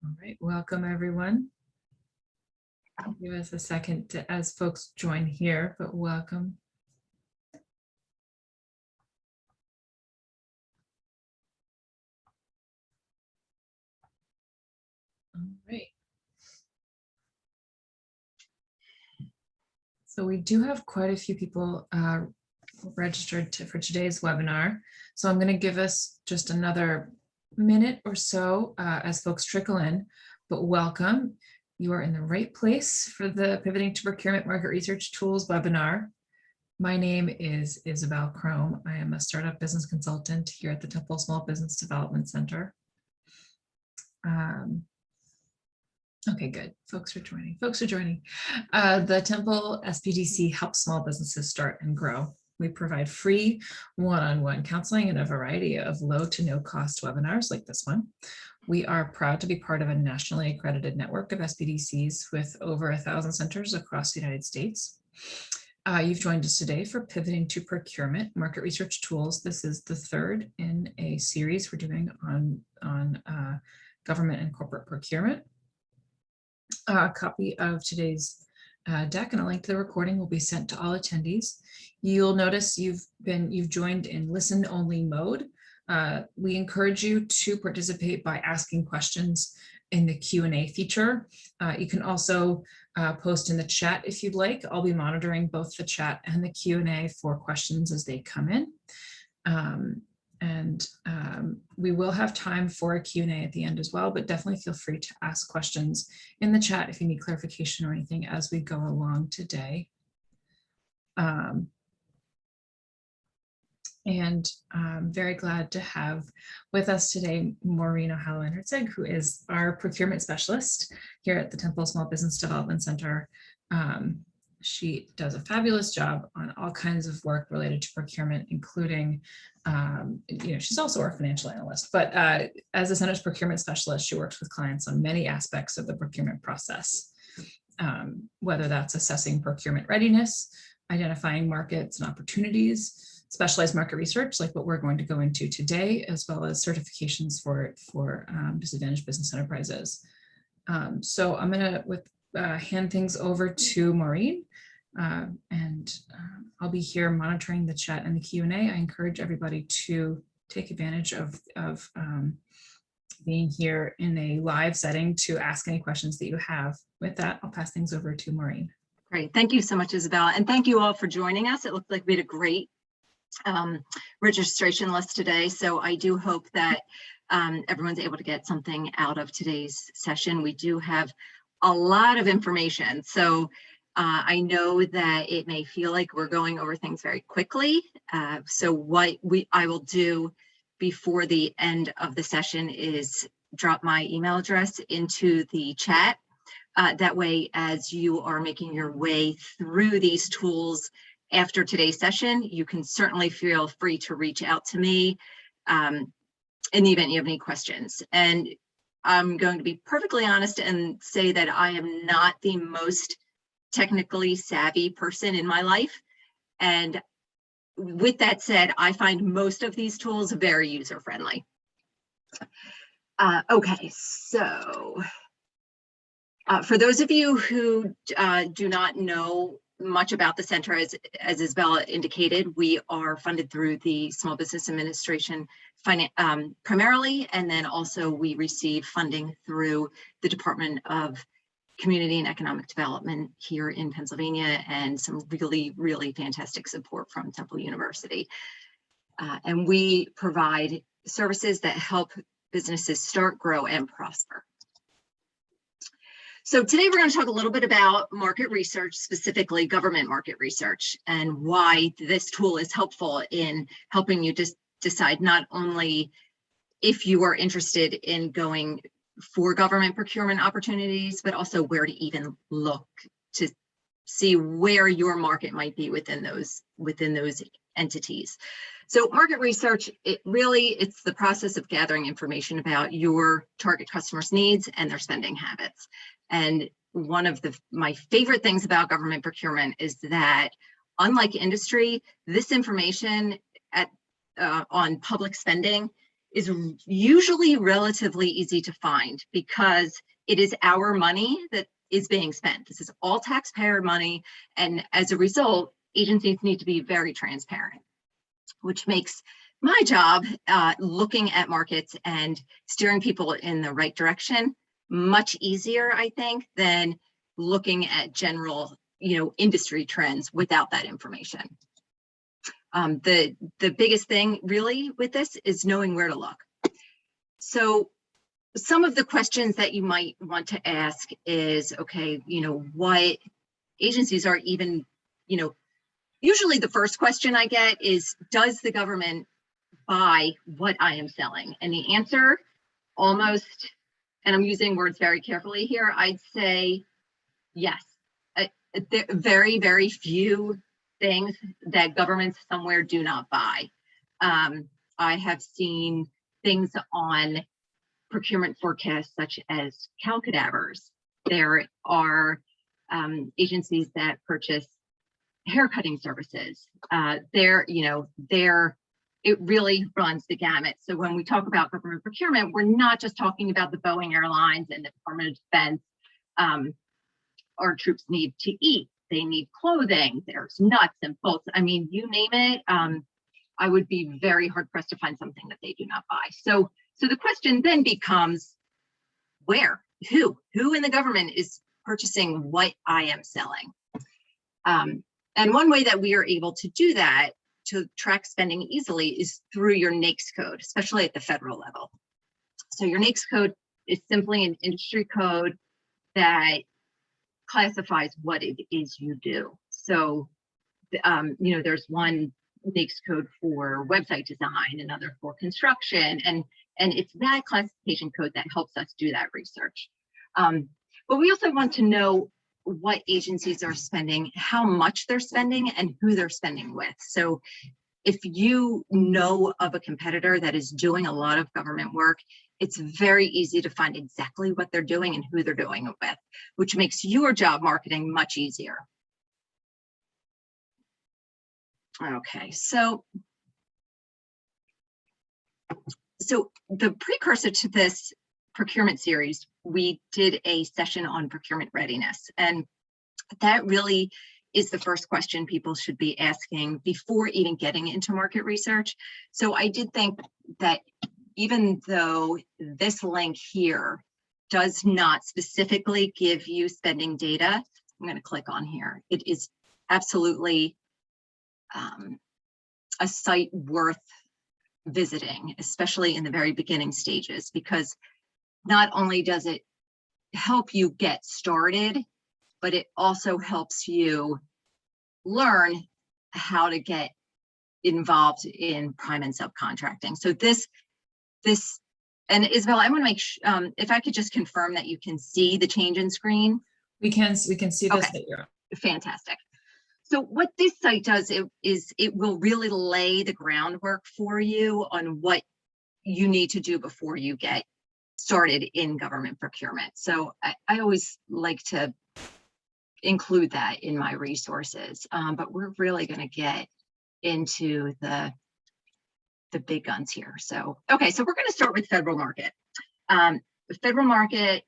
All right, welcome everyone. Give us a second as folks join here, but welcome. All right. So we do have quite a few people registered for today's webinar. So I'm going to give us just another minute or so as folks trickle in, but welcome. You are in the right place for the Pivoting to Procurement Market Research Tools webinar. My name is Isabel Crome. I am a startup business consultant here at the Temple Small Business Development Center. Okay, good. Folks are joining. The Temple SBDC helps small businesses start and grow. We provide free one-on-one counseling and a variety of low to no cost webinars like this one. We are proud to be part of a nationally accredited network of SBDCs with over 1,000 centers across the United States. You've joined us today for Pivoting to Procurement Market Research Tools. This is the third in a series we're doing on government and corporate procurement. A copy of today's deck and a link to the recording will be sent to all attendees. You'll notice you've joined in listen only mode. We encourage you to participate by asking questions in the Q&A feature. You can also post in the chat if you'd like. I'll be monitoring both the chat and the Q&A for questions as they come in. We will have time for a Q&A at the end as well, but definitely feel free to ask questions in the chat if you need clarification or anything as we go along today. I'm very glad to have with us today Maureen O'Halloran-Herzig, who is our procurement specialist here at the Temple Small Business Development Center. She does a fabulous job on all kinds of work related to procurement, including, she's also our financial analyst, but as a center's procurement specialist, she works with clients on many aspects of the procurement process, whether that's assessing procurement readiness, identifying markets and opportunities, specialized market research, like what we're going to go into today, as well as certifications for disadvantaged business enterprises. So I'm going to hand things over to Maureen, and I'll be here monitoring the chat and the Q&A. I encourage everybody to take advantage of being here in a live setting to ask any questions that you have. With that, I'll pass things over to Maureen. Great, thank you so much, Isabel, and thank you all for joining us. It looked like we had a great registration list today, so I do hope that everyone's able to get something out of today's session. We do have a lot of information, so I know that it may feel like we're going over things very quickly. So what I will do before the end of the session is drop my email address into the chat. That way, as you are making your way through these tools after today's session, you can certainly feel free to reach out to me in the event you have any questions. And I'm going to be perfectly honest and say that I am not the most technically savvy person in my life. And with that said, I find most of these tools very user-friendly. Okay, so for those of you who do not know much about the center, as Isabella indicated, we are funded through the Small Business Administration primarily, and then also we receive funding through the Department of Community and Economic Development here in Pennsylvania, and some really, really fantastic support from Temple University. And we provide services that help businesses start, grow, and prosper. So today we're going to talk a little bit about market research, specifically government market research, and why this tool is helpful in helping you just decide not only if you are interested in going for government procurement opportunities, but also where to even look to see where your market might be within those entities. So market research, it's the process of gathering information about your target customers' needs and their spending habits. And one of my favorite things about government procurement is that, unlike industry, this information on public spending is usually relatively easy to find because it is our money that is being spent. This is all taxpayer money, and as a result, agencies need to be very transparent, which makes my job looking at markets and steering people in the right direction much easier, I think, than looking at general, industry trends without that information. The biggest thing really with this is knowing where to look. So some of the questions that you might want to ask is, okay, what agencies are even, usually the first question I get is, does the government buy what I am selling? And the answer almost, and I'm using words very carefully here, I'd say yes. There are very, very few things that governments somewhere do not buy. I have seen things on procurement forecasts such as cow cadavers. There are agencies that purchase haircutting services. It really runs the gamut. So when we talk about government procurement, we're not just talking about the Boeing Airlines and the Department of Defense. Our troops need to eat. They need clothing. There's nuts and bolts. I mean, you name it. I would be very hard pressed to find something that they do not buy. So the question then becomes, where, who in the government is purchasing what I am selling? And one way that we are able to do that, to track spending easily, is through your NAICS code, especially at the federal level. So your NAICS code is simply an industry code that classifies what it is you do. So, there's one NAICS code for website design, another for construction, and it's that classification code that helps us do that research. But we also want to know what agencies are spending, how much they're spending, and who they're spending with. So if you know of a competitor that is doing a lot of government work, it's very easy to find exactly what they're doing and who they're doing it with, which makes your job marketing much easier. Okay, so the precursor to this procurement series, we did a session on procurement readiness, and that really is the first question people should be asking before even getting into market research. So I did think that even though this link here does not specifically give you spending data, I'm going to click on here. It is absolutely a site worth visiting, especially in the very beginning stages, because not only does it help you get started, but it also helps you learn how to get involved in prime and subcontracting. So this, and Isabel, I want to make sure, if I could just confirm that you can see the change in screen. We can see this. Okay. Fantastic. So what this site does is it will really lay the groundwork for you on what you need to do before you get started in government procurement. So I always like to include that in my resources, but we're really going to get into the big guns here. So, okay, so we're going to start with federal market. The federal market,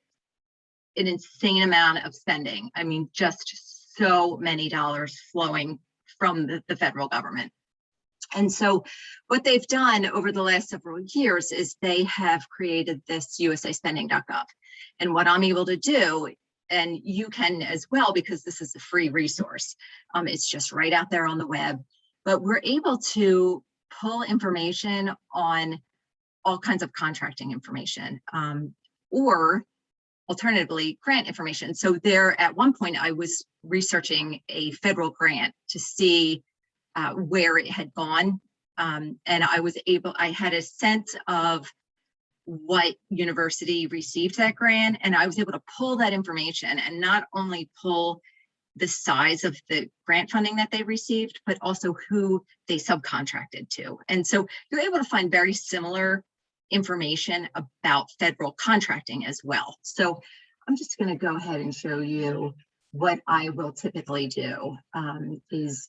an insane amount of spending. I mean, just so many dollars flowing from the federal government. And so what they've done over the last several years is they have created this usaspending.gov. And what I'm able to do, and you can as well, because this is a free resource, it's just right out there on the web, but we're able to pull information on all kinds of contracting information, or alternatively grant information. So there, at one point I was researching a federal grant to see where it had gone, and I had a sense of what university received that grant, and I was able to pull that information and not only pull the size of the grant funding that they received, but also who they subcontracted to. And so you're able to find very similar information about federal contracting as well. So I'm just going to go ahead and show you what I will typically do, is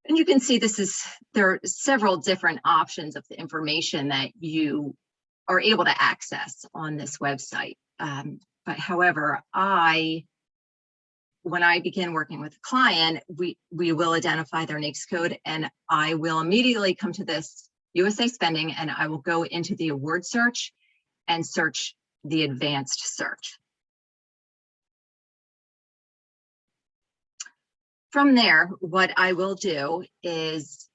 And you can see there are several different options of the information that you are able to access on this website. But however, when I begin working with a client, we will identify their NAICS code, and I will immediately come to this USA spending, and I will go into the award search and search the advanced search. From there, what I will do is,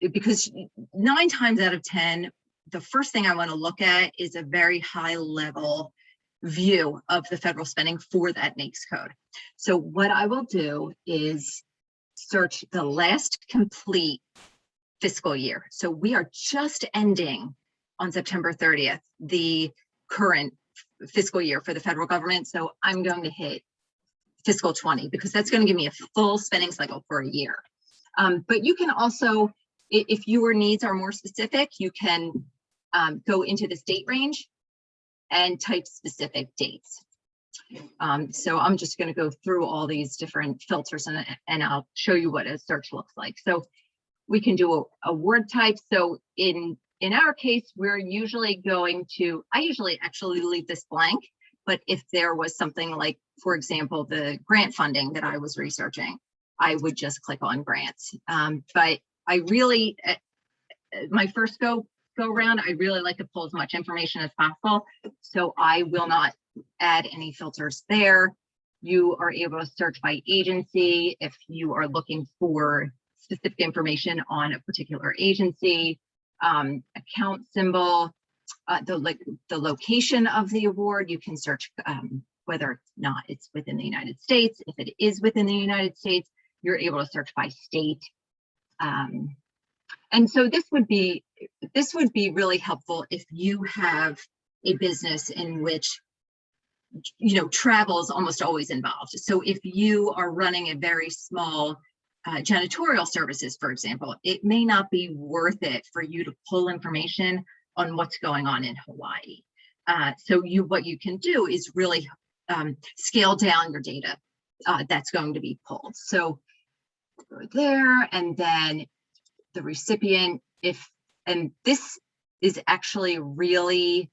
because 9 times out of 10, the first thing I want to look at is a very high level view of the federal spending for that NAICS code. So what I will do is search the last complete fiscal year. So we are just ending on September 30th, the current fiscal year for the federal government. So I'm going to hit fiscal 20 because that's going to give me a full spending cycle for a year. But you can also, if your needs are more specific, you can go into this date range and type specific dates. So I'm just going to go through all these different filters and I'll show you what a search looks like. So we can do a word type. So in our case, we're usually going to, I usually actually leave this blank, but if there was something like, for example, the grant funding that I was researching, I would just click on grants. But I really, my first go around, I really like to pull as much information as possible. So I will not add any filters there. You are able to search by agency if you are looking for specific information on a particular agency, account symbol, the location of the award. You can search whether or not it's within the United States. If it is within the United States, you're able to search by state. And so this would be really helpful if you have a business in which, you know, travel is almost always involved. So if you are running a very small janitorial services, for example, it may not be worth it for you to pull information on what's going on in Hawaii. So what you can do is really scale down your data that's going to be pulled. So go there, and then the recipient, and this is actually really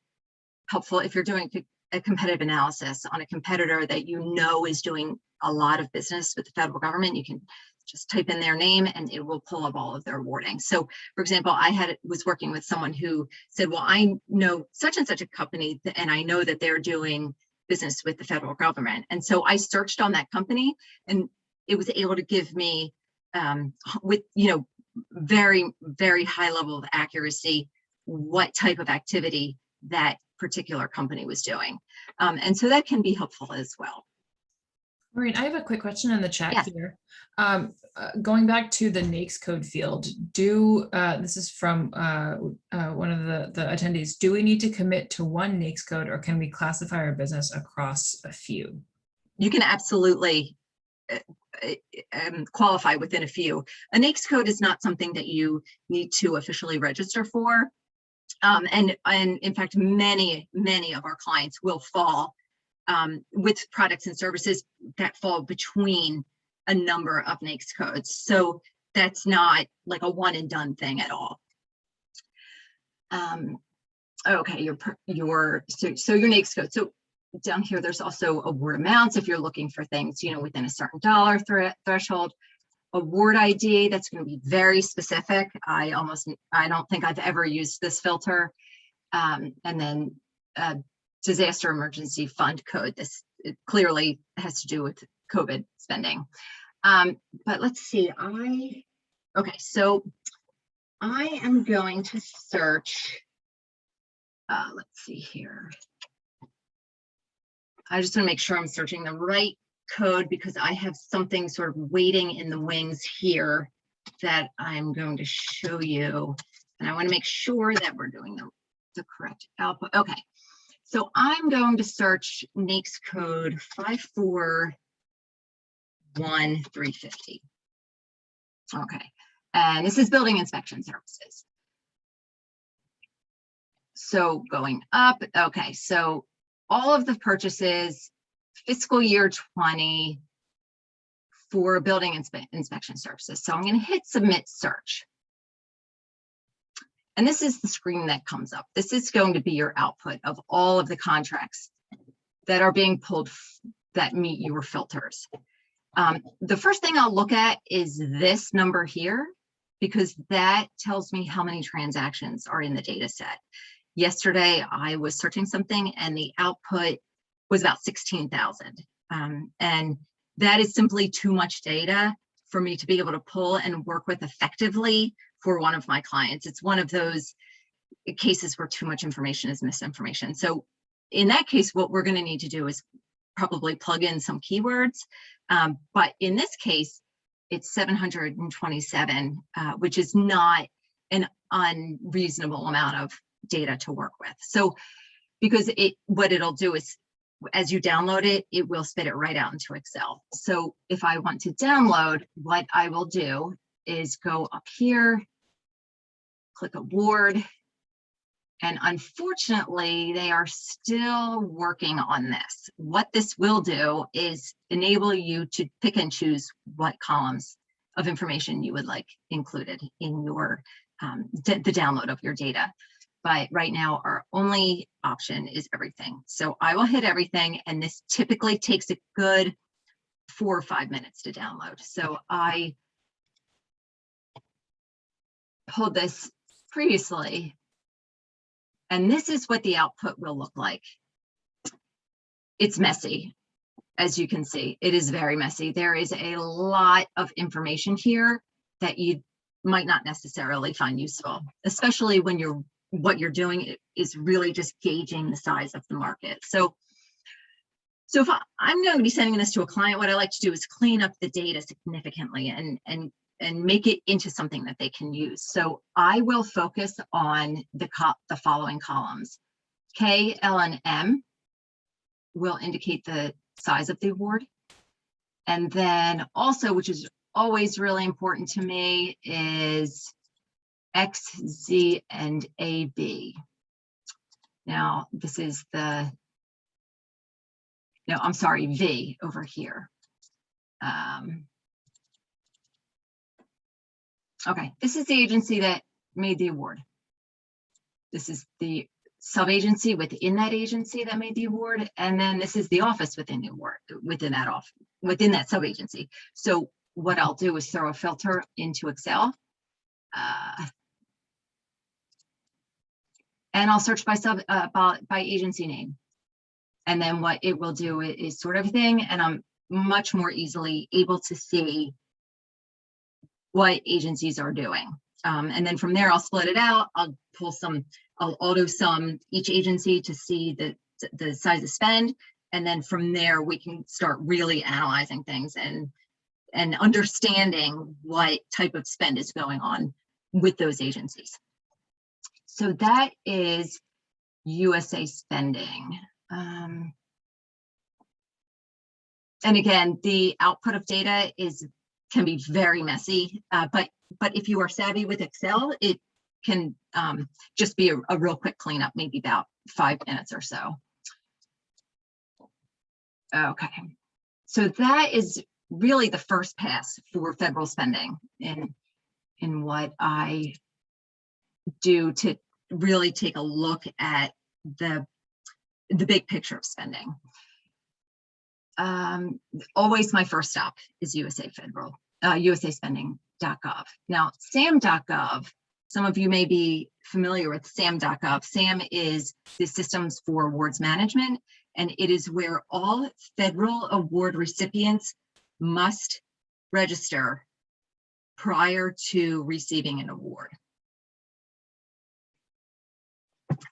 helpful if you're doing a competitive analysis on a competitor that you know is doing a lot of business with the federal government. You can just type in their name and it will pull up all of their awarding. So for example, I was working with someone who said, well, I know such and such a company and I know that they're doing business with the federal government. And so I searched on that company and it was able to give me with, you know, very, very high level of accuracy, what type of activity that particular company was doing. And so that can be helpful as well. Maureen, I have a quick question in the chat Yes. here. Going back to the NAICS code field, this is from one of the attendees, do we need to commit to one NAICS code or can we classify our business across a few? You can absolutely qualify within a few. A NAICS code is not something that you need to officially register for. And in fact, many of our clients will fall with products and services that fall between a number of NAICS codes. So that's not like a one and done thing at all. Okay, your NAICS code. So down here, there's also award amounts if you're looking for things, you know, within a certain dollar threshold. Award ID, that's going to be very specific. I don't think I've ever used this filter. And then disaster emergency fund code. It clearly has to do with COVID spending. But let's see, okay, so I am going to search, let's see here. I just want to make sure I'm searching the right code because I have something sort of waiting in the wings here that I'm going to show you. And I want to make sure that we're doing the correct output. Okay, so I'm going to search NAICS code 541350. Okay, and this is building inspection services. So going up, okay, so all of the purchases, fiscal year 20 for building inspection services. So I'm going to hit submit search. And this is the screen that comes up. This is going to be your output of all of the contracts that are being pulled that meet your filters. The first thing I'll look at is this number here, because that tells me how many transactions are in the data set. Yesterday, I was searching something and the output was about 16,000. And that is simply too much data for me to be able to pull and work with effectively for one of my clients. It's one of those cases where too much information is misinformation. So in that case, what we're going to need to do is probably plug in some keywords. But in this case, it's 727, which is not an unreasonable amount of data to work with. So because what it'll do is, as you download it, it will spit it right out into Excel. So if I want to download, what I will do is go up here, click award, and unfortunately, they are still working on this. What this will do is enable you to pick and choose what columns of information you would like included in your the download of your data. But right now, our only option is everything. So I will hit everything, and this typically takes a good 4 or 5 minutes to download. So I pulled this previously, and this is what the output will look like. It's messy, as you can see. It is very messy. There is a lot of information here that you might not necessarily find useful, especially when what you're doing is really just gauging the size of the market. So if I'm going to be sending this to a client, what I like to do is clean up the data significantly and make it into something that they can use. So I will focus on the following columns. K, L, and M will indicate the size of the award. And then also, which is always really important to me, is X, Z, and AB. Now, this is the, no, I'm sorry, V over here. Okay, this is the agency that made the award. This is the sub-agency within that agency that made the award. And then this is the office within the award, within that sub-agency. So what I'll do is throw a filter into Excel. And I'll search by agency name. And then what it will do is sort everything, and I'm much more easily able to see what agencies are doing. And then from there, I'll split it out. I'll auto sum each agency to see the size of spend. And then from there, we can start really analyzing things and understanding what type of spend is going on with those agencies. So that is USA spending. And again, the output of data can be very messy, but if you are savvy with Excel, it can just be a real quick cleanup, maybe about 5 minutes or so. Okay, so that is really the first pass for federal spending in what I do to really take a look at the big picture of spending. Always my first stop is usaspending.gov. Now, SAM.gov, some of you may be familiar with SAM.gov. SAM is the Systems for Awards Management, and it is where all federal award recipients must register prior to receiving an award.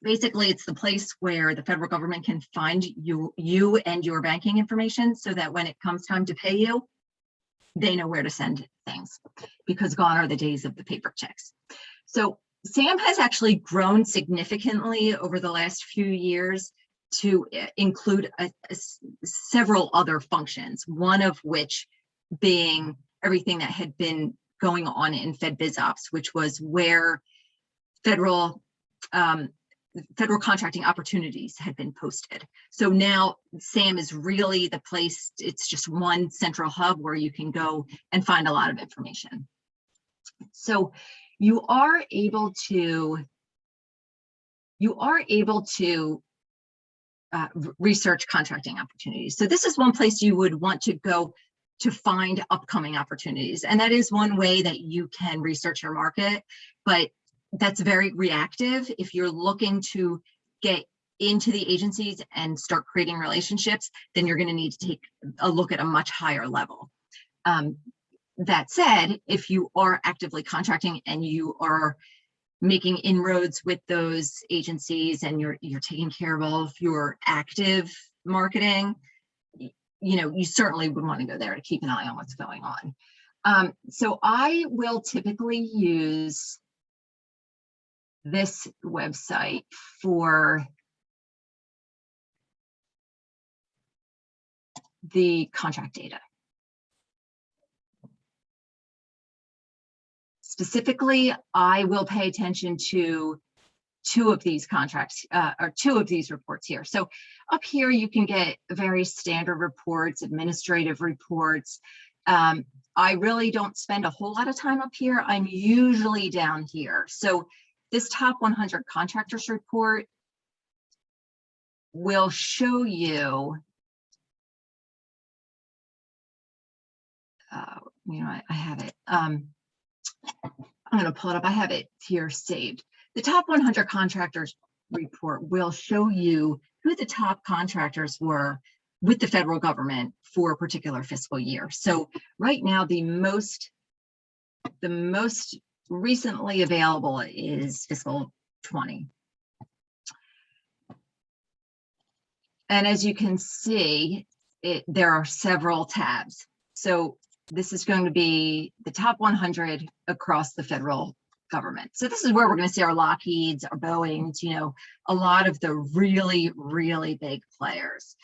Basically, it's the place where the federal government can find you and your banking information so that when it comes time to pay you, they know where to send things, because gone are the days of the paper checks. So SAM has actually grown significantly over the last few years to include several other functions, one of which being everything that had been going on in FedBizOps, which was where federal federal contracting opportunities had been posted. So now SAM is really the place, it's just one central hub where you can go and find a lot of information. So you are able to research contracting opportunities. So this is one place you would want to go to find upcoming opportunities. And that is one way that you can research your market, but that's very reactive. If you're looking to get into the agencies and start creating relationships, then you're going to need to take a look at a much higher level. That said, if you are actively contracting and you are making inroads with those agencies and you're taking care of all of your active marketing, you certainly would want to go there to keep an eye on what's going on. So I will typically use this website for the contract data. Specifically, I will pay attention to two of these contracts or two of these reports here. So up here, you can get very standard reports, administrative reports. I really don't spend a whole lot of time up here. I'm usually down here. So this top 100 contractors report will show you, I have it. I'm going to pull it up. I have it here saved. The top 100 contractors report will show you who the top contractors were with the federal government for a particular fiscal year. So right now, the most recently available is fiscal 20. And as you can see, there are several tabs. So this is going to be the top 100 across the federal government. So this is where we're going to see our Lockheeds, our Boeings, a lot of the really, really big players.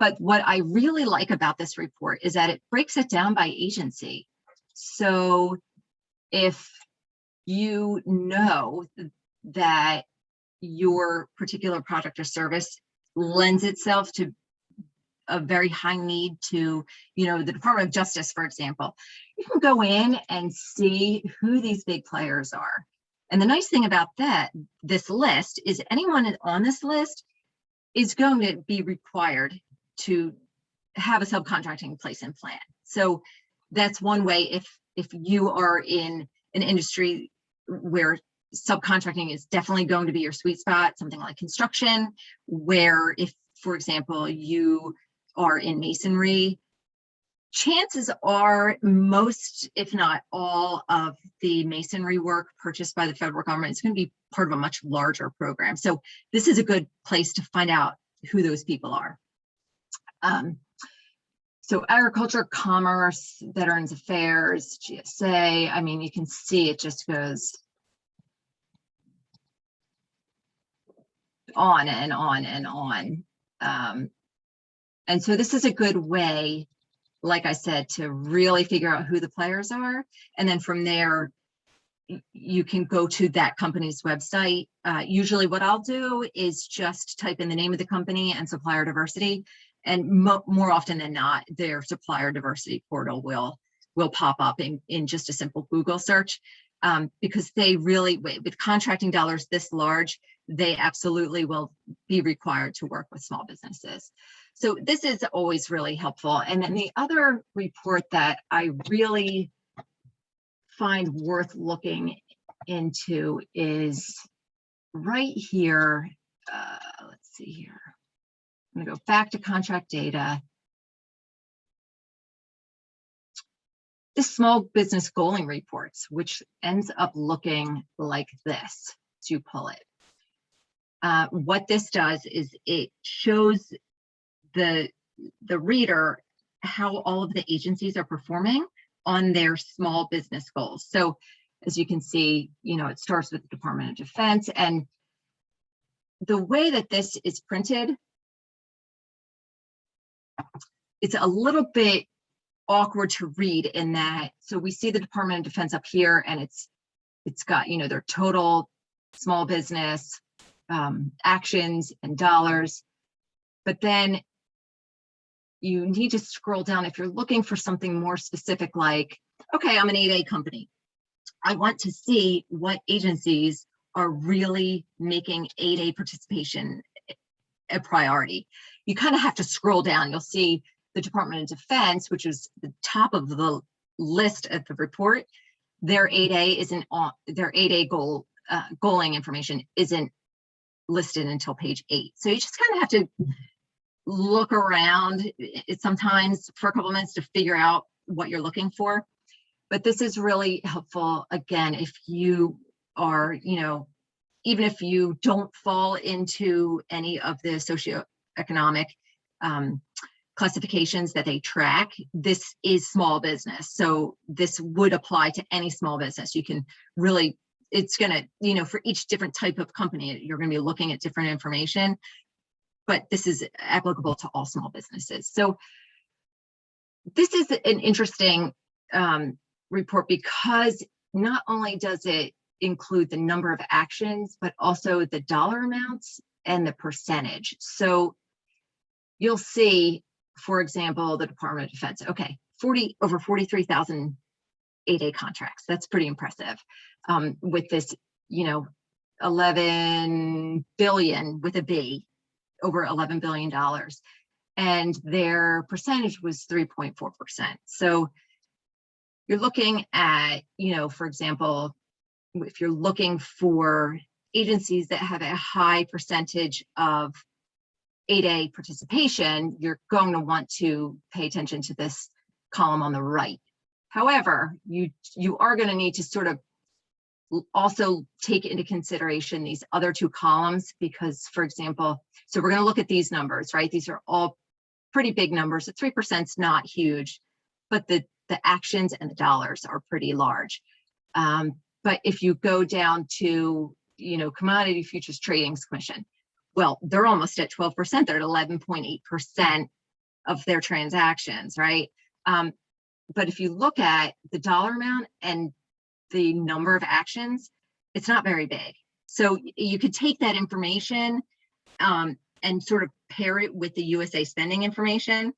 But what I really like about this report is that it breaks it down by agency. So if you know that your particular product or service lends itself to a very high need to, the Department of Justice, for example, you can go in and see who these big players are. And the nice thing about this list is anyone on this list is going to be required to have a subcontracting placement plan. So that's one way if you are in an industry where subcontracting is definitely going to be your sweet spot, something like construction, where if, for example, you are in masonry, chances are most, if not all, of the masonry work purchased by the federal government is going to be part of a much larger program. So this is a good place to find out who those people are. So agriculture, commerce, veterans affairs, GSA, I mean, you can see it just goes on and on and on. And so this is a good way, like I said, to really figure out who the players are. And then from there, you can go to that company's website. Usually what I'll do is just type in the name of the company and supplier diversity. And more often than not, their supplier diversity portal will pop up in just a simple Google search, because they really, with contracting dollars this large, they absolutely will be required to work with small businesses. So this is always really helpful. And then the other report that I really find worth looking into is right here. Let's see here. I'm going to go back to contract data. This small business goaling reports, which ends up looking like this as you pull it. What this does is it shows the reader how all of the agencies are performing on their small business goals. So as you can see, it starts with the Department of Defense, and the way that this is printed, it's a little bit awkward to read in that. So we see the Department of Defense up here, and it's got, their total small business, actions and dollars. But then you need to scroll down if you're looking for something more specific, like, okay, I'm an 8A company. I want to see what agencies are really making 8A participation a priority. You kind of have to scroll down. You'll see the Department of Defense, which is the top of the list at the report. Their 8A isn't on, their 8A goaling information isn't listed until page 8. So you just kind of have to look around sometimes for a couple of minutes to figure out what you're looking for. But this is really helpful, again, if you are, even if you don't fall into any of the socioeconomic classifications that they track, this is small business. So this would apply to any small business. You can really, it's going to, for each different type of company, you're going to be looking at different information, but this is applicable to all small businesses. So this is an interesting report, because not only does it include the number of actions, but also the dollar amounts and the percentage. So you'll see, for example, the Department of Defense, okay, over 43,000 8A contracts. That's pretty impressive. With this, 11 billion with a B, over $11 billion. And their percentage was 3.4%. So you're looking at, for example, if you're looking for agencies that have a high percentage of 8A participation, you're going to want to pay attention to this column on the right. However, you are going to need to sort of also take into consideration these other two columns, because, for example, so we're going to look at these numbers, right? These are all pretty big numbers. The 3% is not huge, but the actions and the dollars are pretty large. But if you go down to, Commodity Futures Trading Commission, well, they're almost at 12%. They're at 11.8% of their transactions, right? But if you look at the dollar amount and the number of actions, it's not very big. So you could take that information and sort of pair it with the USA spending information,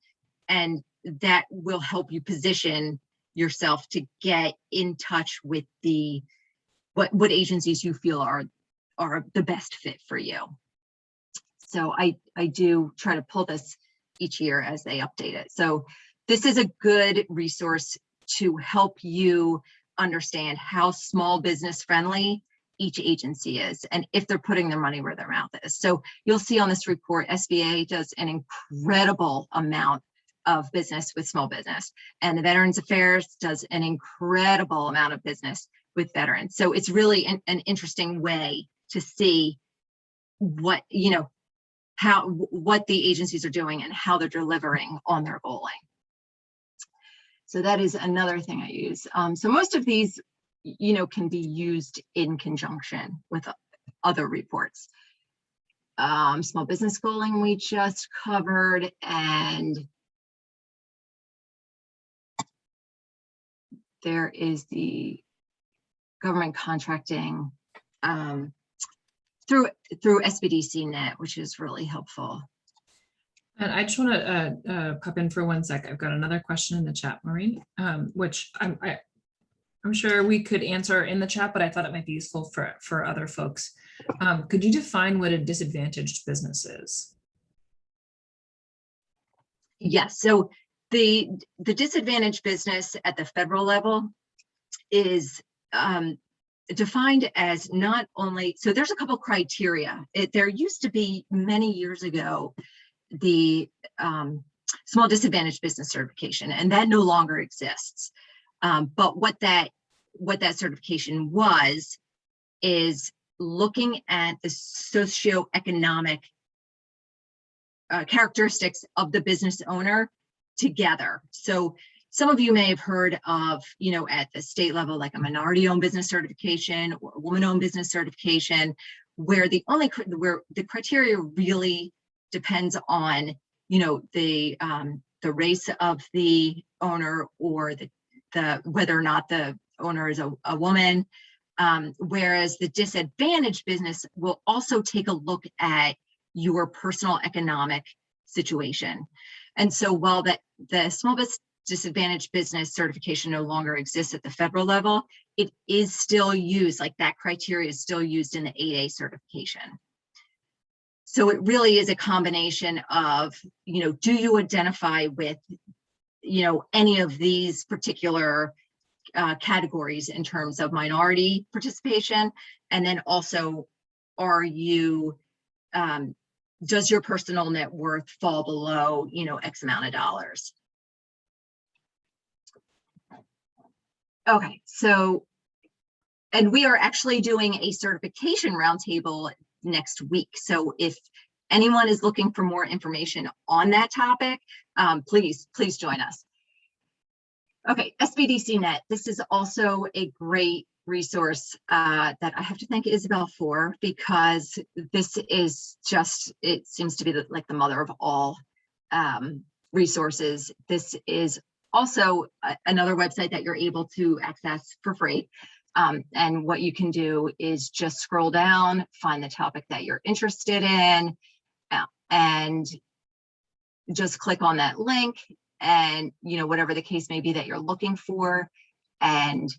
and that will help you position yourself to get in touch with what agencies you feel are the best fit for you. So I do try to pull this each year as they update it. So this is a good resource to help you understand how small business friendly each agency is, and if they're putting their money where their mouth is. So you'll see on this report, SBA does an incredible amount of business with small business, and the Veterans Affairs does an incredible amount of business with veterans. So it's really an interesting way to see what, what the agencies are doing and how they're delivering on their goaling. So that is another thing I use. So most of these, can be used in conjunction with other reports. Small business goaling we just covered, and there is the government contracting through SBDC Net, which is really helpful. And I just want to pop in for 1 sec. I've got another question in the chat, Maureen, which I'm sure we could answer in the chat, but I thought it might be useful for other folks. Could you define what a disadvantaged business is? Yes. So the disadvantaged business at the federal level is defined as not only, so there's a couple criteria. There used to be many years ago the small disadvantaged business certification, and that no longer exists. But what that certification is looking at the socioeconomic characteristics of the business owner together. So some of you may have heard of, at the state level, like a minority-owned business certification or a woman-owned business certification, where the criteria really depends on, the race of the owner, or the whether or not the owner is a woman, Whereas the disadvantaged business will also take a look at your personal economic situation. And so while the small business disadvantaged business certification no longer exists at the federal level, it is still used, like that criteria is still used in the 8A certification. So it really is a combination of, do you identify with, any of these particular categories in terms of minority participation, and then also, are you, does your personal net worth fall below, X amount of dollars? Okay, so, and we are actually doing a certification roundtable next week. So if anyone is looking for more information on that topic, please join us. Okay, SBDC Net. This is also a great resource that I have to thank Isabel for, because this is just, it seems to be like the mother of all resources. This is also another website that you're able to access for free. And what you can do is just scroll down, find the topic that you're interested in, and just click on that link, and whatever the case may be that you're looking for, and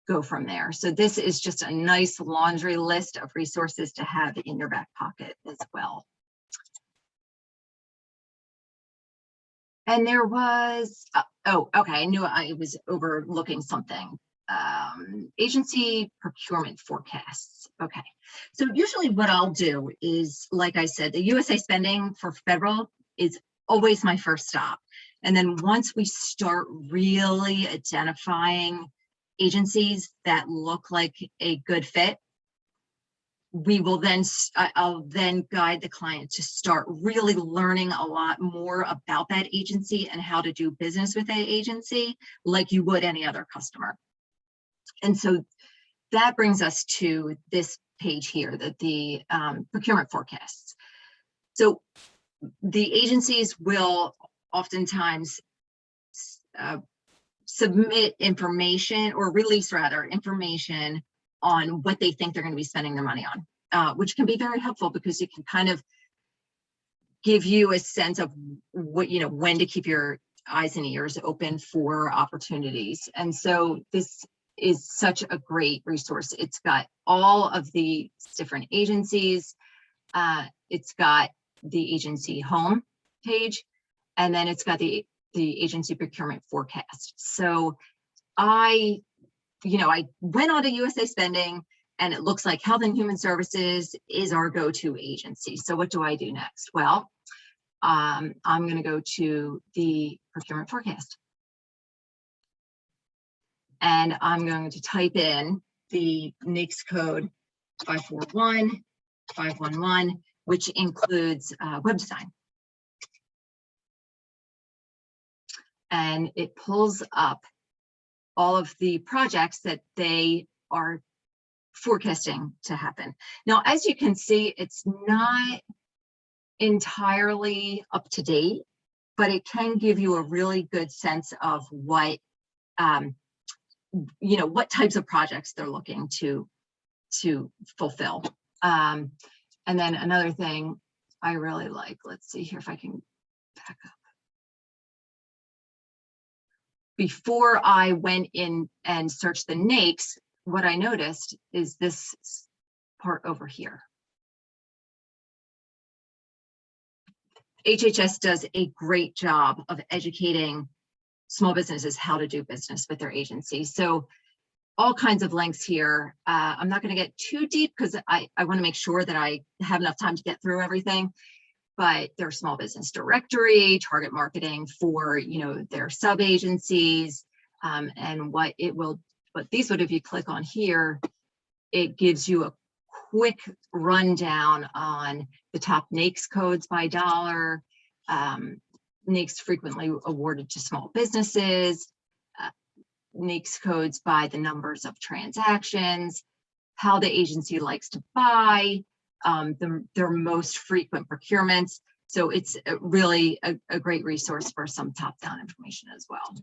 go from there. So this is just a nice laundry list of resources to have in your back pocket as well. And there was, oh, okay, I knew I was overlooking something. Agency procurement forecasts. Okay, so usually what I'll do is, like I said, the USA spending for federal is always my first stop. And then once we start really identifying agencies that look like a good fit, we will then, I'll then guide the client to start really learning a lot more about that agency and how to do business with that agency like you would any other customer. And so that brings us to this page here, the procurement forecasts. So the agencies will oftentimes submit information, or release rather information, on what they think they're going to be spending their money on, which can be very helpful because it can kind of give you a sense of what, when to keep your eyes and ears open for opportunities. And so this is such a great resource. It's got all of the different agencies. It's got the agency home page, and then it's got the agency procurement forecast. So I went on to USA Spending, and it looks like Health and Human Services is our go-to agency. So what do I do next? Well, I'm going to go to the procurement forecast. And I'm going to type in the NAICS code 541-511, which includes web design. And it pulls up all of the projects that they are forecasting to happen. Now, as you can see, it's not entirely up to date, but it can give you a really good sense of what, what types of projects they're looking to fulfill. And then another thing I really like, let's see here if I can back up. Before I went in and searched the NAICS, what I noticed is this part over here. HHS does a great job of educating small businesses how to do business with their agency. So all kinds of links here. I'm not going to get too deep because I want to make sure that I have enough time to get through everything. But their small business directory, target marketing for their sub agencies, and what these would, if you click on here, it gives you a quick rundown on the top NAICS codes by dollar, NAICS frequently awarded to small businesses, NAICS codes by the numbers of transactions, how the agency likes to buy, their most frequent procurements. So it's really a great resource for some top-down information as well.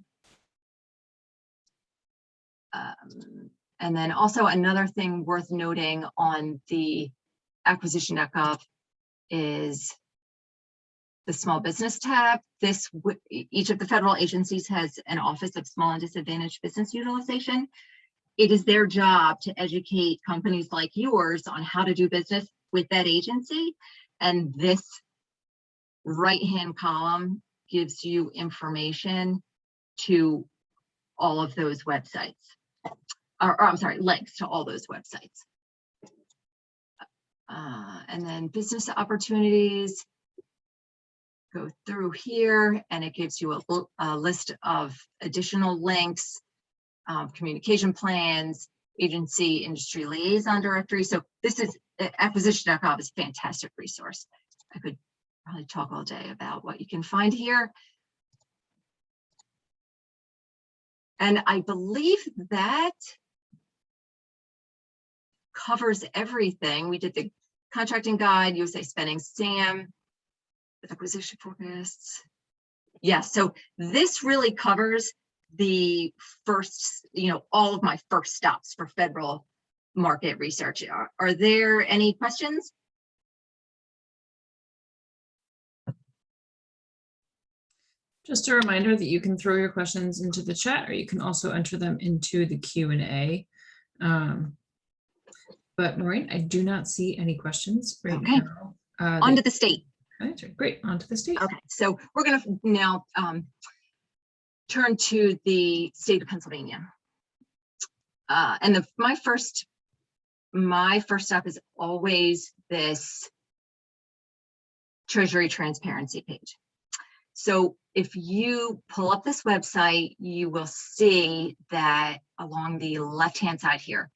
And then also another thing worth noting on the acquisition.gov is the small business tab. Each of the federal agencies has an Office of Small and Disadvantaged Business Utilization. It is their job to educate companies like yours on how to do business with that agency. And this right-hand column gives you information to all of those websites, or I'm sorry, links to all those websites. And then business opportunities, go through here and it gives you a list of additional links, communication plans, agency industry liaison directory. So this is acquisition.gov is a fantastic resource. I could probably talk all day about what you can find here. And I believe that covers everything. We did the contracting guide, USA spending SAM, acquisition forecasts. Yes, so this really covers the first, all of my first stops for federal market research. Are there any questions? Just a reminder that you can throw your questions into the chat, or you can also enter them into the Q&A. But Maureen, I do not see any questions right now. On to the state. Great, on to the state. Okay, so we're going to now turn to the state of Pennsylvania. And my first stop is always this Treasury Transparency page. So if you pull up this website, you will see that along the left-hand side here,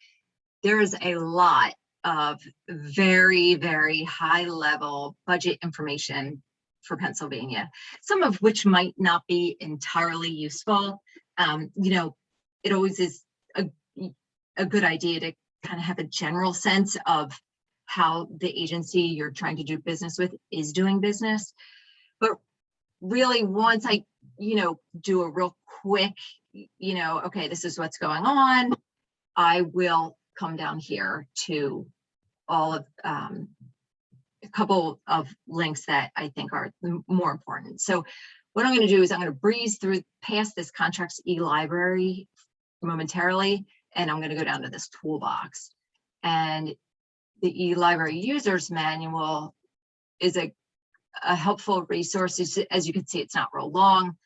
there is a lot of very, very high-level budget information for Pennsylvania, some of which might not be entirely useful. It always is a good idea to kind of have a general sense of how the agency you're trying to do business with is doing business. But really, once I, do a real quick, okay, this is what's going on, I will come down here to all of a couple of links that I think are more important. So what I'm going to do is I'm going to breeze through past this contracts e-library momentarily, and I'm going to go down to this toolbox. And the e-library users manual is a helpful resource. As you can see, it's not real long,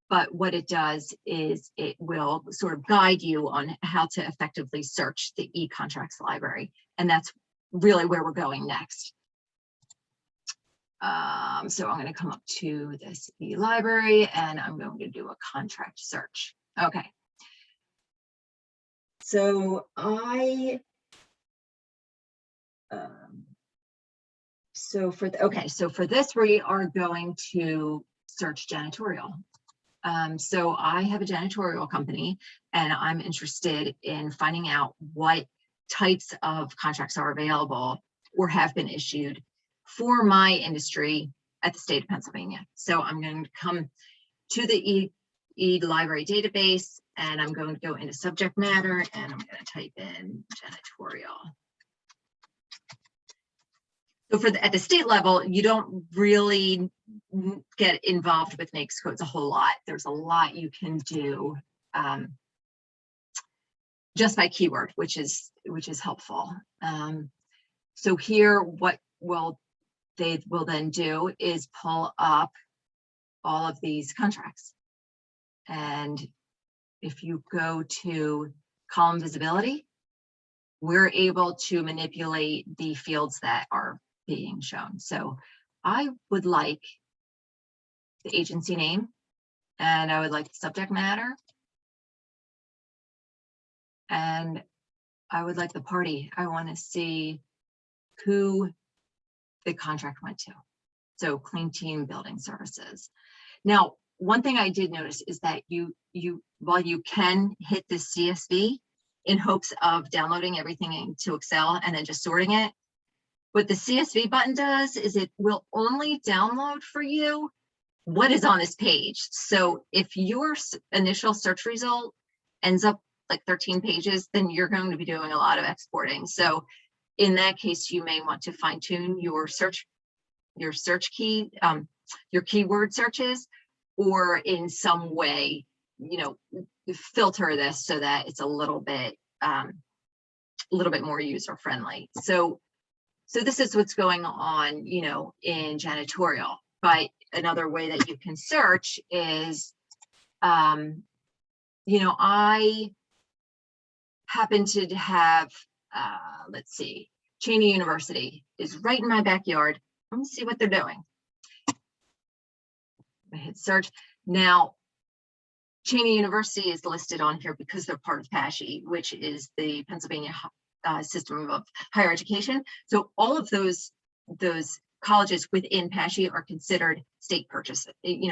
but what it does is it will sort of guide you on how to effectively search the e-contracts library. And that's really where we're going next. So I'm going to come up to this e-library and I'm going to do a contract search. Okay. So so for this, we are going to search janitorial. So I have a janitorial company and I'm interested in finding out what types of contracts are available or have been issued for my industry at the state of Pennsylvania. So I'm going to come to the e-library database and I'm going to go into subject matter and I'm going to type in janitorial. So at the state level, you don't really get involved with NAICS codes a whole lot. There's a lot you can do just by keyword, which is helpful. So here, what they will then do is pull up all of these contracts. And if you go to column visibility, we're able to manipulate the fields that are being shown. So I would like the agency name and I would like the subject matter. And I would like the party. I want to see who the contract went to. So Clean Team Building Services. Now, one thing I did notice is that while you can hit this CSV in hopes of downloading everything into Excel and then just sorting it, what the CSV button does is it will only download for you what is on this page. So if your initial search result ends up like 13 pages, then you're going to be doing a lot of exporting. So in that case, you may want to fine tune your search key, your keyword searches, or in some way, filter this so that it's a little bit more user friendly. So this is what's going on, in janitorial. But another way that you can search is, I happen to have, let's see, Cheney University is right in my backyard. Let me see what they're doing. I hit search. Now, Cheney University is listed on here because they're part of PASHE, which is the Pennsylvania System of Higher Education. So all of those colleges within PASHE are considered state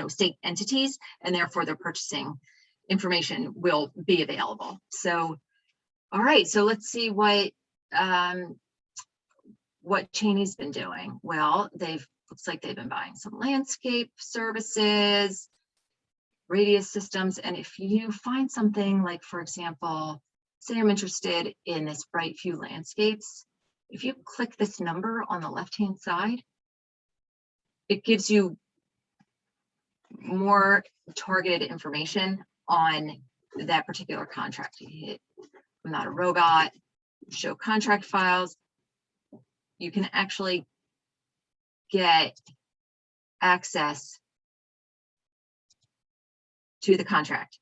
state entities, and therefore their purchasing information will be available. So, all right, so let's see what Cheney's been doing. Well, looks like they've been buying some landscape services, radius systems. And if you find something like, for example, say I'm interested in this Bright View Landscapes, if you click this number on the left-hand side, it gives you more targeted information on that particular contract. You hit I'm Not a Robot, show contract files. You can actually get access to the contract.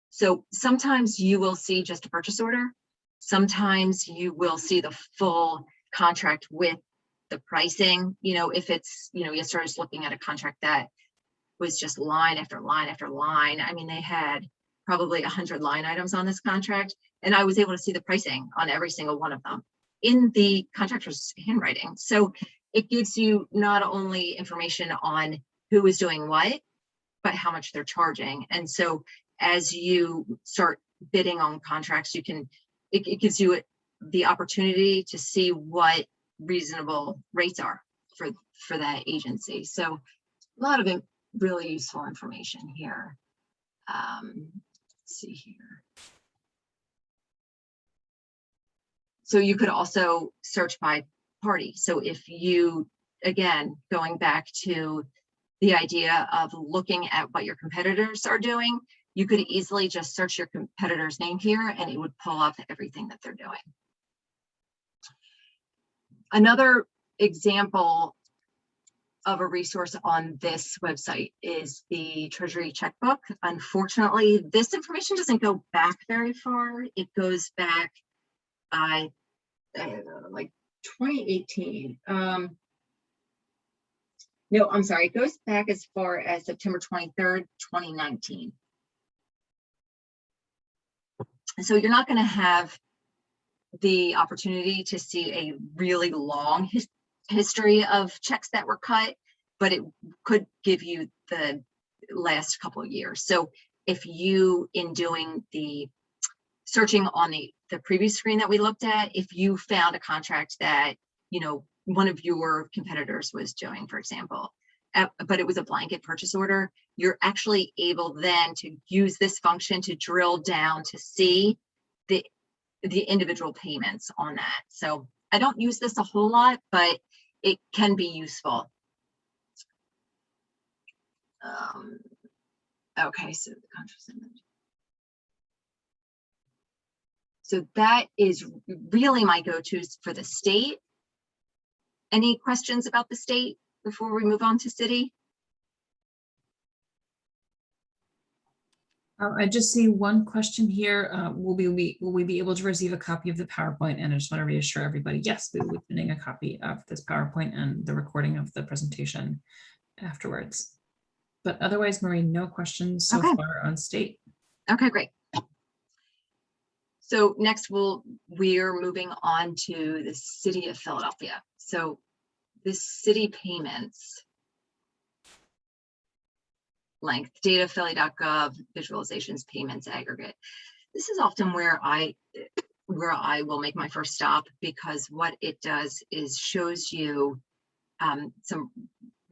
So sometimes you will see just a purchase order. Sometimes you will see the full contract with the pricing. If it's, you started looking at a contract that was just line after line after line. I mean, they had probably 100 line items on this contract, and I was able to see the pricing on every single one of them in the contractor's handwriting. So it gives you not only information on who is doing what, but how much they're charging. And so as you start bidding on contracts, it gives you the opportunity to see what reasonable rates are for that agency. So a lot of really useful information here. Let's see here. So you could also search by party. So if you, again, going back to the idea of looking at what your competitors are doing, you could easily just search your competitor's name here and it would pull up everything that they're doing. Another example of a resource on this website is the Treasury Checkbook. Unfortunately, this information doesn't go back very far. It goes back like 2018. No, I'm sorry, it goes back as far as September 23rd, 2019. So you're not going to have the opportunity to see a really long history of checks that were cut, but it could give you the last couple of years. So if you, in doing the searching on the previous screen that we looked at, if you found a contract that, one of your competitors was doing, for example, but it was a blanket purchase order, you're actually able then to use this function to drill down to see the individual payments on that. So I don't use this a whole lot, but it can be useful. Okay, so the contract. So that is really my go-tos for the state. Any questions about the state before we move on to city? I just see one question here. Will we be able to receive a copy of the PowerPoint? And I just want to reassure everybody, yes, we will be sending a copy of this PowerPoint and the recording of the presentation afterwards. But otherwise, Marie, no questions so far on state. Okay, great. So next we're moving on to the city of Philadelphia. So this city payments length, data philly.gov, visualizations, payments, aggregate. This is often where I will make my first stop, because what it does is shows you some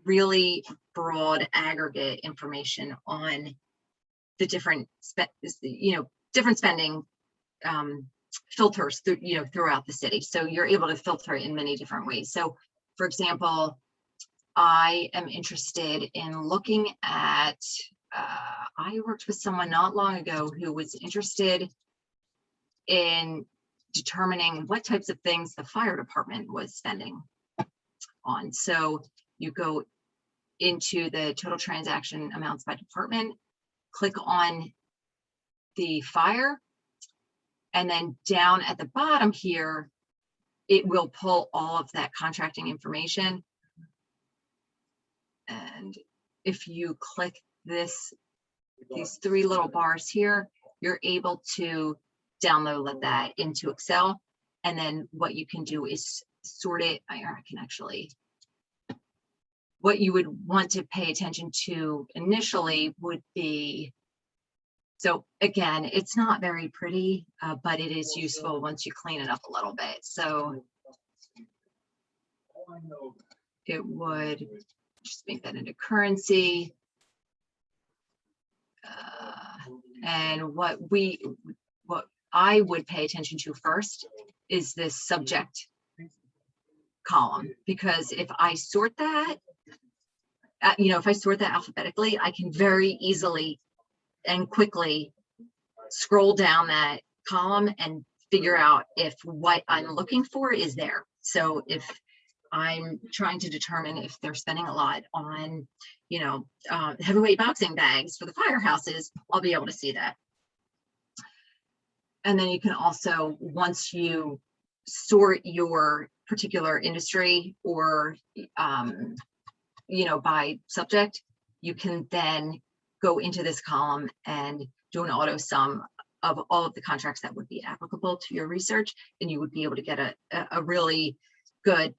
really broad aggregate information on the different, different spending filters through, throughout the city. So you're able to filter in many different ways. So for example, I am interested in looking at, I worked with someone not long ago who was interested in determining what types of things the fire department was spending on. So you go into the total transaction amounts by department, click on the fire, and then down at the bottom here, it will pull all of that contracting information. And if you click these three little bars here, you're able to download that into Excel. And then what you can do is sort it. I can actually, what you would want to pay attention to initially would be, so again, it's not very pretty, but it is useful once you clean it up a little bit. So it would just make that into currency. And what I would pay attention to first is this subject column, because if I sort that, if I sort that alphabetically, I can very easily and quickly scroll down that column and figure out if what I'm looking for is there. So if I'm trying to determine if they're spending a lot on, heavyweight boxing bags for the firehouses, I'll be able to see that. And then you can also, once you sort your particular industry or, by subject, you can then go into this column and do an auto sum of all of the contracts that would be applicable to your research, and you would be able to get a really good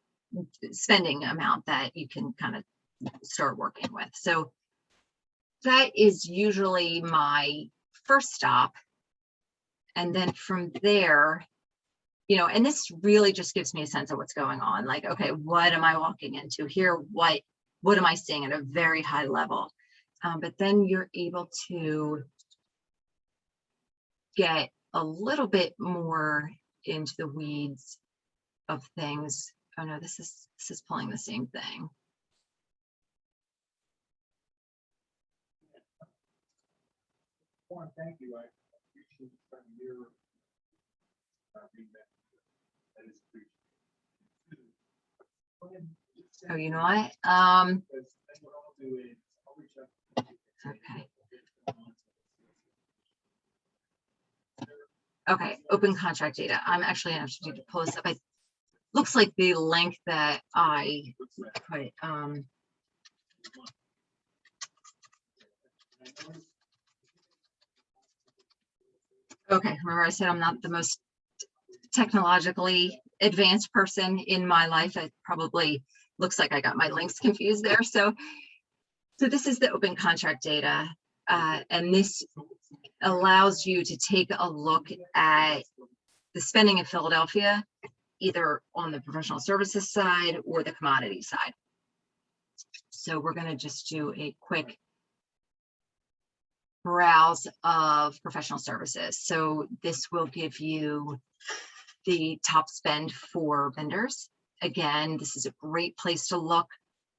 spending amount that you can kind of start working with. So that is usually my first stop. And then from there, and this really just gives me a sense of what's going on. Like, okay, what am I walking into here? What am I seeing at a very high level? But then you're able to get a little bit more into the weeds of things. Oh no, this is pulling the same thing. Thank you. I appreciate your feedback. That is appreciated. Oh, you know what? Okay. Okay, open contract data. I'm actually going to have to pull this up. It looks like the link that I put. Okay, remember I said I'm not the most technologically advanced person in my life. It probably looks like I got my links confused there. So this is the open contract data, and this allows you to take a look at the spending in Philadelphia, either on the professional services side or the commodity side. So we're going to just do a quick browse of professional services. So this will give you the top spend for vendors. Again, this is a great place to look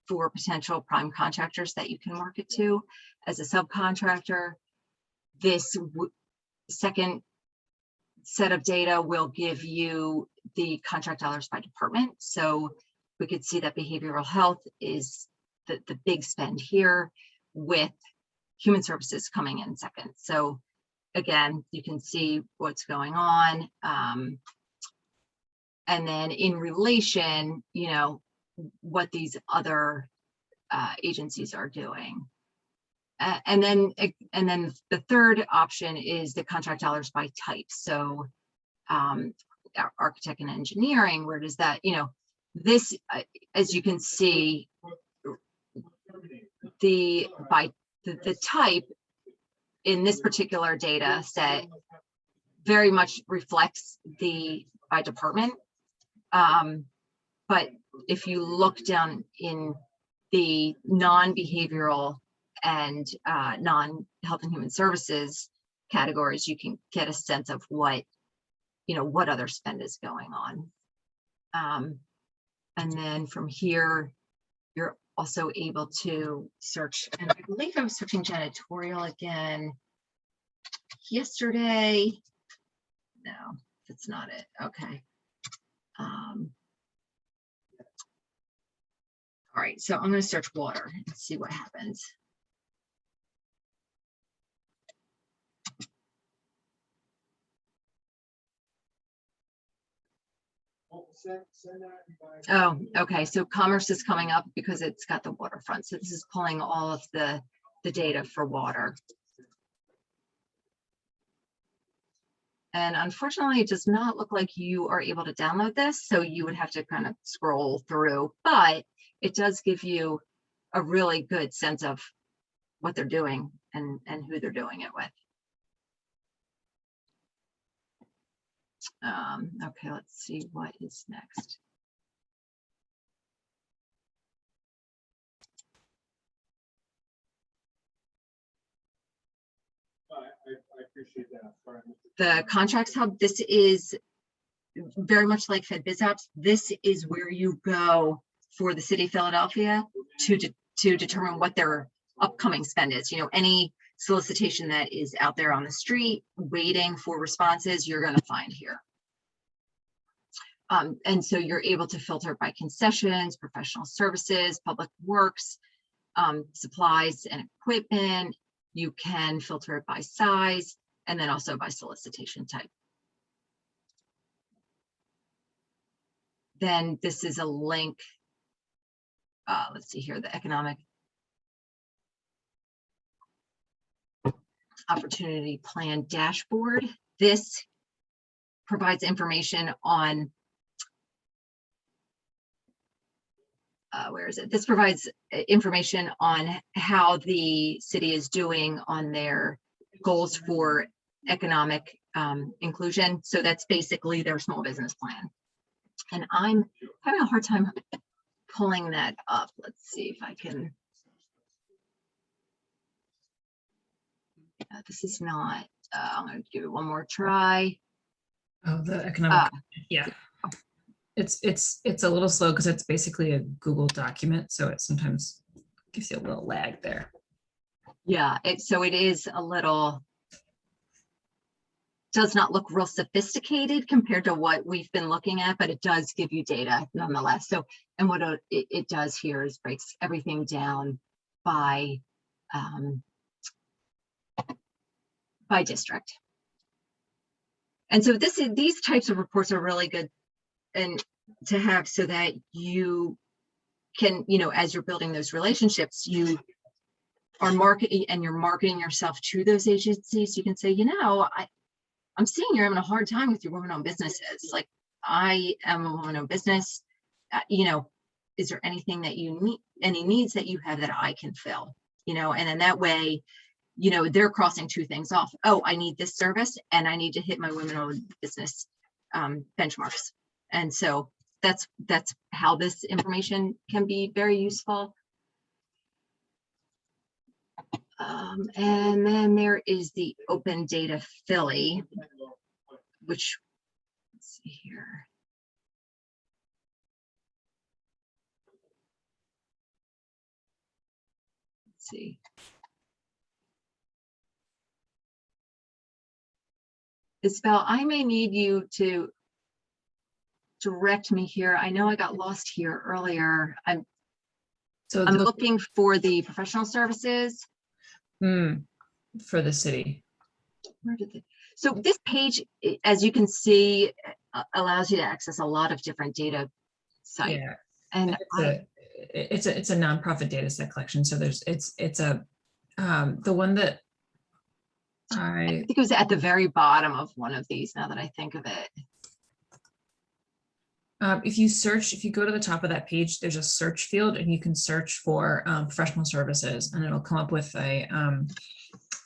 for potential prime contractors that you can market to as a subcontractor. This second set of data will give you the contract dollars by department. So we could see that behavioral health is the big spend here, with human services coming in second. So again, you can see what's going on. And then in relation, what these other agencies are doing. And then the third option is the contract dollars by type. So architect and engineering, where does that, this, as you can see, the type in this particular data set very much reflects the by department. But if you look down in the non-behavioral and non-health and human services categories, you can get a sense of what what other spend is going on. And then from here, you're also able to search, and I believe I was searching janitorial again yesterday. No, that's not it. Okay. All right, so I'm going to search water and see what happens. Oh, okay. So commerce is coming up because it's got the waterfront. So this is pulling all of the data for water. And unfortunately, it does not look like you are able to download this. So you would have to kind of scroll through, but it does give you a really good sense of what they're doing and who they're doing it with. Okay, let's see what is next. I appreciate that. Sorry. The Contracts Hub, this is very much like FedBizOps. This is where you go for the city of Philadelphia to determine what their upcoming spend is. Any solicitation that is out there on the street waiting for responses, you're going to find here. And so you're able to filter by concessions, professional services, public works, supplies and equipment. You can filter it by size and then also by solicitation type. Then this is a link. Let's see here, the economic opportunity plan dashboard. This provides information on where is it? This provides information on how the city is doing on their goals for economic inclusion. So that's basically their small business plan. And I'm having a hard time pulling that up. Let's see if I can. This is not, I'm going to give it one more try. Oh, the economic, yeah. It's a little slow because it's basically a Google document, so it sometimes gives you a little lag there. Yeah, so it is a little, does not look real sophisticated compared to what we've been looking at, but it does give you data nonetheless. So, and what it does here is breaks everything down by district. And so these types of reports are really good and to have so that you can, as you're building those relationships, you are marketing and you're marketing yourself to those agencies. You can say, I'm seeing you're having a hard time with your women-owned businesses. Like, I am a woman-owned business. Is there anything that you need, any needs that you have that I can fill? And then that way, they're crossing two things off. Oh, I need this service and I need to hit my women-owned business benchmarks. And so that's how this information can be very useful. And then there is the Open Data Philly, which, let's see here. Let's see. Isabel, I may need you to direct me here. I know I got lost here earlier. I'm looking for the professional services. For the city. Where did so this page, as you can see, allows you to access a lot of different data sites. Yeah, and it's a nonprofit data set collection. So it's a the one that I think it was at the very bottom of one of these. Now that I think of it. If you go to the top of that page, there's a search field and you can search for professional services and it'll come up with a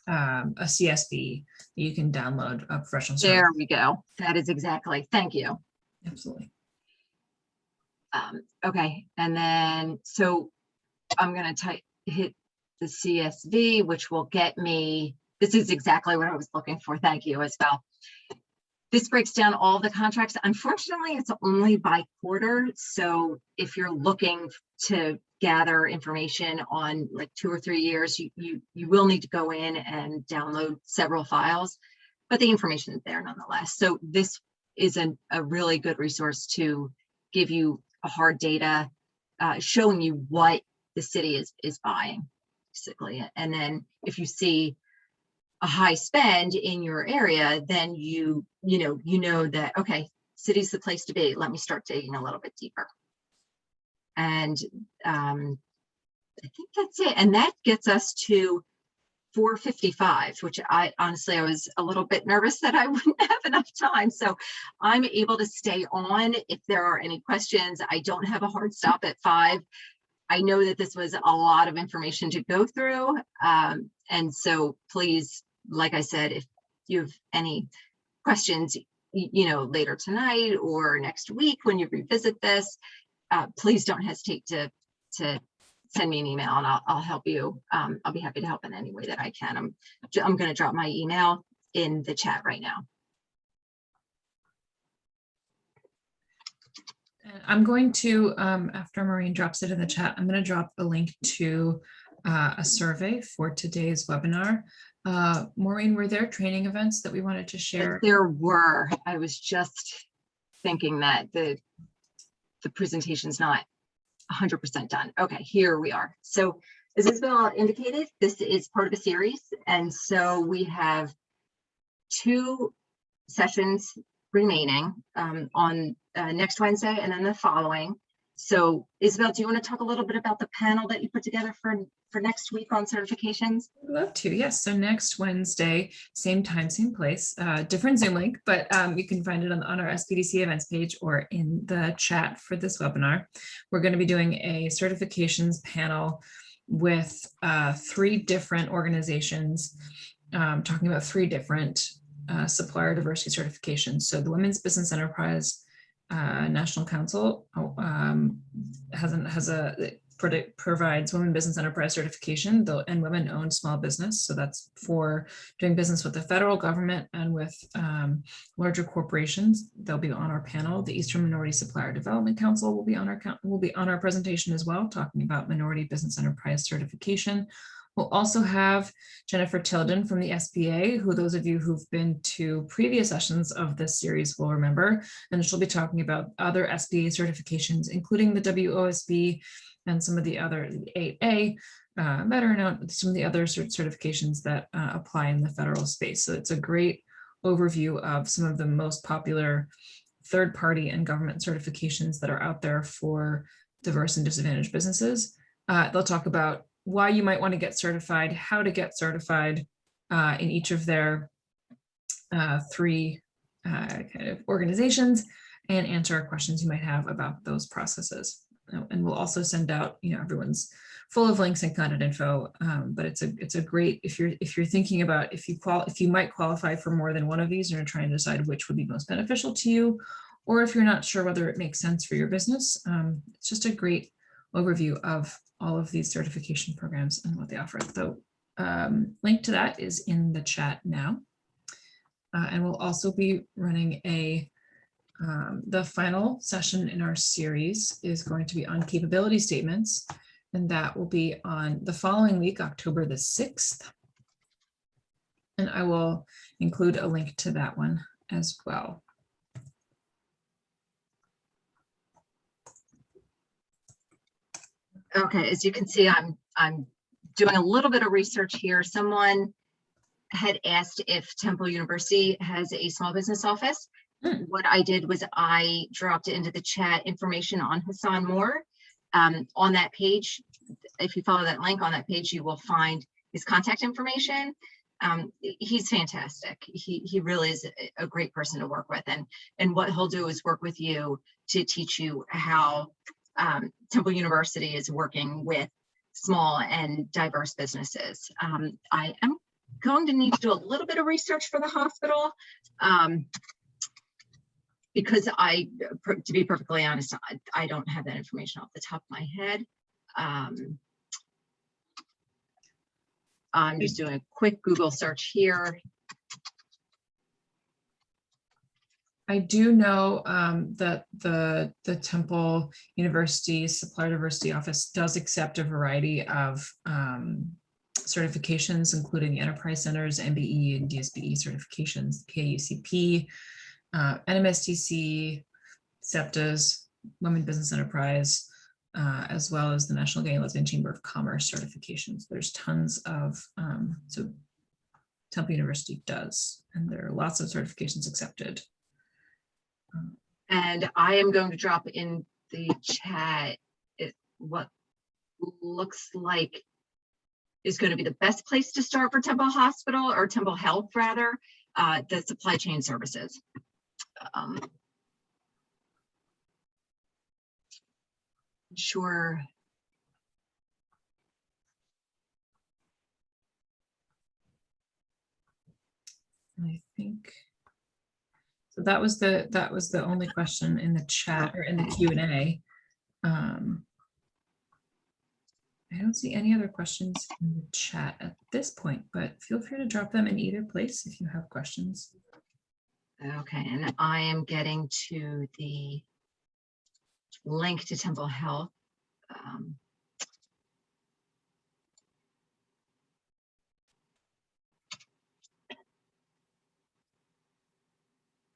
CSV that you can download a professional service. There we go. That is exactly. Thank you. Absolutely. Okay. And then, so I'm going to hit the CSV, which will get me, this is exactly what I was looking for. Thank you, Isabel. This breaks down all the contracts. Unfortunately, it's only by quarter. So if you're looking to gather information on like 2 or 3 years, you will need to go in and download several files, but the information is there nonetheless. So this is a really good resource to give you a hard data, showing you what the city is buying, basically. And then if you see a high spend in your area, then you know that, okay, city's the place to be. Let me start digging a little bit deeper. And I think that's it. And that gets us to 4:55, which I was a little bit nervous that I wouldn't have enough time. So I'm able to stay on if there are any questions. I don't have a hard stop at 5. I know that this was a lot of information to go through. And so please, like I said, if you have any questions, later tonight or next week when you revisit this, please don't hesitate to send me an email, and I'll help you. I'll be happy to help in any way that I can. I'm going to drop my email in the chat right now. I'm going to, after Maureen drops it in the chat, I'm going to drop a link to a survey for today's webinar. Maureen, were there training events that we wanted to share? There were. I was just thinking that the presentation's not 100% done. Okay, here we are. So as Isabel indicated, this is part of a series. And so we have 2 sessions remaining on next Wednesday and then the following. So Isabel, do you want to talk a little bit about the panel that you put together for next week on certifications? I'd love to, yes. So next Wednesday, same time, same place, different Zoom link, but you can find it on our SPDC events page or in the chat for this webinar. We're going to be doing a certifications panel with 3 different organizations, talking about 3 different supplier diversity certifications. So the Women's Business Enterprise National Council provides women business enterprise certification, though, and women-owned small business. So that's for doing business with the federal government and with larger corporations. They'll be on our panel. The Eastern Minority Supplier Development Council will be on our presentation as well, talking about minority business enterprise certification. We'll also have Jennifer Tilden from the SBA, who those of you who've been to previous sessions of this series will remember, and she'll be talking about other SBA certifications, including the WOSB and some of the other 8A, better known, some of the other certifications that apply in the federal space. So it's a great overview of some of the most popular third-party and government certifications that are out there for diverse and disadvantaged businesses. They'll talk about why you might want to get certified, how to get certified in each of their 3 kind of organizations, and answer questions you might have about those processes. And we'll also send out, everyone's full of links and contact info, but it's a great, if you're thinking about if you might qualify for more than one of these, and you're trying to decide which would be most beneficial to you, or if you're not sure whether it makes sense for your business, it's just a great overview of all of these certification programs and what they offer. So link to that is in the chat now. And we'll also be running the final session in our series is going to be on capability statements, and that will be on the following week, October the 6th. And I will include a link to that one as well. Okay, as you can see, I'm doing a little bit of research here. Someone had asked if Temple University has a small business office. What I did was I dropped into the chat information on Hassan Moore. On that page, if you follow that link on that page, you will find his contact information. He's fantastic. He really is a great person to work with, and what he'll do is work with you to teach you how Temple University is working with small and diverse businesses. I am going to need to do a little bit of research for the hospital because to be perfectly honest, I don't have that information off the top of my head. I'm just doing a quick Google search here. I do know that the Temple University Supplier Diversity Office does accept a variety of certifications, including the Enterprise Centers, MBE and DSBE certifications, KUCP, NMSDC, SEPTAs, Women Business Enterprise, as well as the National Gay and Lesbian Chamber of Commerce certifications. There's tons of, so Temple University does, and there are lots of certifications accepted. And I am going to drop in the chat what looks like is going to be the best place to start for Temple Hospital, or Temple Health rather, the supply chain services. Sure. I think so. That was the only question in the chat or in the Q&A. I don't see any other questions in the chat at this point, but feel free to drop them in either place if you have questions. Okay, and I am getting to the link to Temple Health.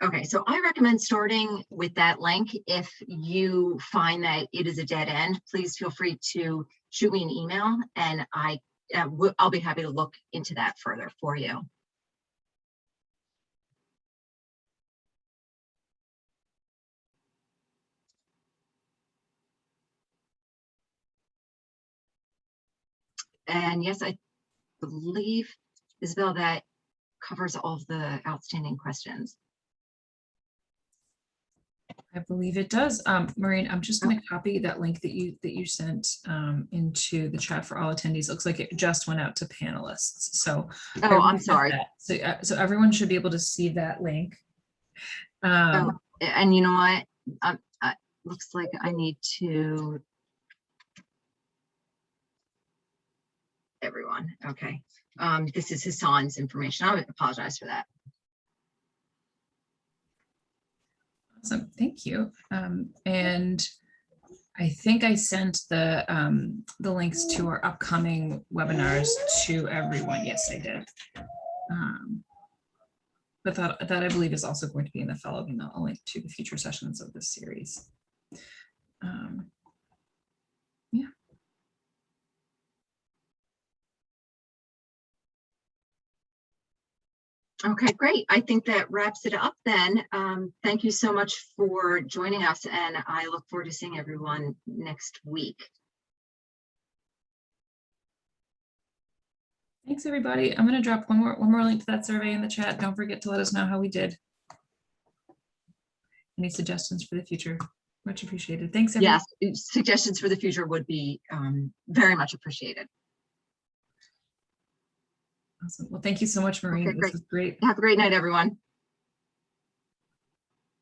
Okay, so I recommend starting with that link. If you find that it is a dead end, please feel free to shoot me an email, and I'll be happy to look into that further for you. And yes, I believe, Isabel, that covers all of the outstanding questions. I believe it does. Maureen, I'm just going to copy that link that you sent into the chat for all attendees. Looks like it just went out to panelists. So I'm sorry. So everyone should be able to see that link. And you know what? Looks like I need to. Everyone. Okay. This is Hassan's information. I would apologize for that. Awesome, thank you. And I think I sent the links to our upcoming webinars to everyone. Yes, I did. But that I believe is also going to be in the follow-up email, a link to the future sessions of this series. Yeah. Okay, great. I think that wraps it up then. Thank you so much for joining us, and I look forward to seeing everyone next week. Thanks, everybody. I'm going to drop one more link to that survey in the chat. Don't forget to let us know how we did. Any suggestions for the future? Much appreciated. Thanks, everyone. Yes, suggestions for the future would be very much appreciated. Awesome. Well, thank you so much, Maureen. Okay, this was great. Have a great night, everyone.